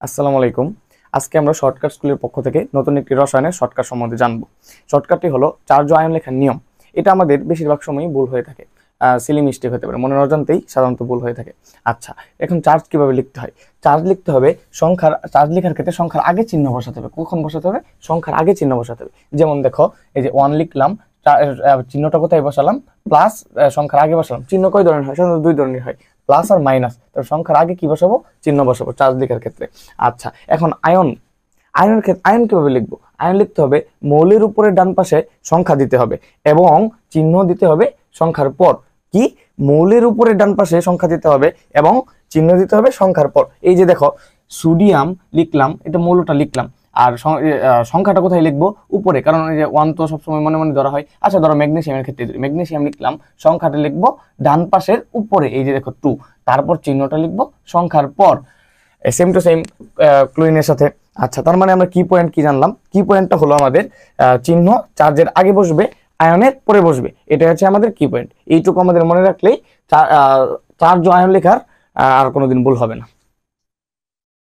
আসসালামু আলাইকুম। আজকে আমরা শর্টকাট স্কুলের পক্ষ থেকে নতুন একটি রসায়নের শর্টকাট সম্বন্ধে জানবো। শর্টকাটটি হলো চার্জ ও আয়ন লেখার নিয়ম। এটা আমাদের বেশিরভাগ সময়ই ভুল হয়ে থাকে, সিলি মিস্টেক হতে পারে, মনের অজান্তেই সাধারণত ভুল হয়ে থাকে। আচ্ছা, এখন চার্জ কিভাবে লিখতে হয়? চার্জ লিখতে হবে চার্জ লেখার ক্ষেত্রে সংখ্যার আগে চিহ্ন বসাতে হবে। কখন বসাতে হবে? সংখ্যার আগে চিহ্ন বসাতে হবে। যেমন দেখো, এই যে 1 লিখলাম, চিহ্নটা কোথায় বসালাম? প্লাস, সংখ্যার আগে বসালাম। চিহ্ন কয় ধরনের হয়? সাধারণত দুই ধরনের হয়, প্লাস আর মাইনাস। তার সংখ্যার আগে কি বসাবো? চিহ্ন বসাবো চার্জ লেখার ক্ষেত্রে। আচ্ছা, এখন আয়নের ক্ষেত্রে আয়ন কিভাবে লিখবো? আয়ন লিখতে হবে মৌলের উপরে ডান পাশে সংখ্যা দিতে হবে এবং চিহ্ন দিতে হবে সংখ্যার পর। কি? মৌলের উপরে ডান পাশে সংখ্যা দিতে হবে এবং চিহ্ন দিতে হবে সংখ্যার পর। এই যে দেখো, সোডিয়াম লিখলাম, এটা মৌলটা লিখলাম, আর সংখ্যাটা কোথায় লিখবো? উপরে, কারণ এই যে 1 তো সবসময় মনে মনে ধরা হয়। আচ্ছা, ধরো ম্যাগনেসিয়ামের ক্ষেত্রে ম্যাগনেসিয়াম লিখলাম, সংখ্যাটা লিখবো ডান পাশের উপরে, এই যে দেখো 2, তারপর চিহ্নটা লিখবো সংখ্যার পর। সেম টু সেম ক্লোরিনের সাথে। আচ্ছা, তার মানে আমরা কি পয়েন্ট কি জানলাম? কি পয়েন্টটা হলো আমাদের চিহ্ন চার্জের আগে বসবে, আয়নের পরে বসবে। এটা হচ্ছে আমাদের কি পয়েন্ট। এইটুকু আমাদের মনে রাখলেই চার্জ ও আয়ন লেখার আর কোনোদিন ভুল হবে না।